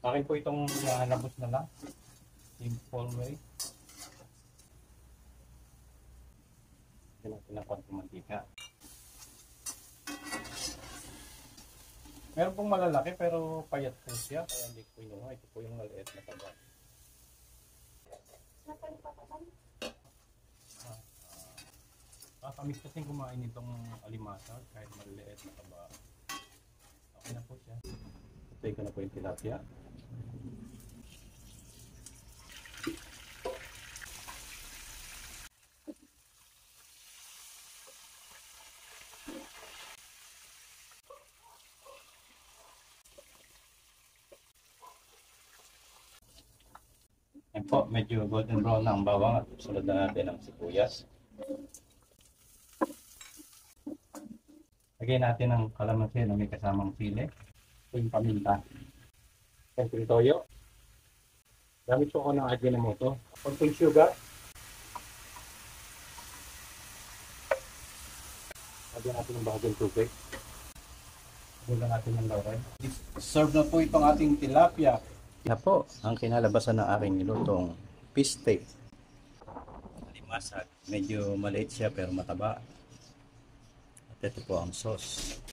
Akin po itong labos na lang. Simple way. Hindi natin ang konting mantika. Meron pong malalaki pero payat po siya. Kaya hindi ko inuha. Ito po yung maliit na taba. Kakamis kasing kumain itong alimasag kahit maliliit na taba. Okay na po siya. Ito ko na po yung tilapia. Yan po, medyo golden brown na ang bawang at sunod na natin ang sibuyas. Lagay natin ang kalamansi na may kasamang sili. Ito yung paminta. Konting toyo. Gamit po ako ng Ajinomoto. Konting sugar. Lagyan natin ng bahaging tubig. Lagyan natin ng laurel. Serve na po itong ating tilapia. Yan po ang kinalabasan ng aking nilutong fish steak. Alimasag. Medyo maliit siya pero mataba. At ito po ang sauce.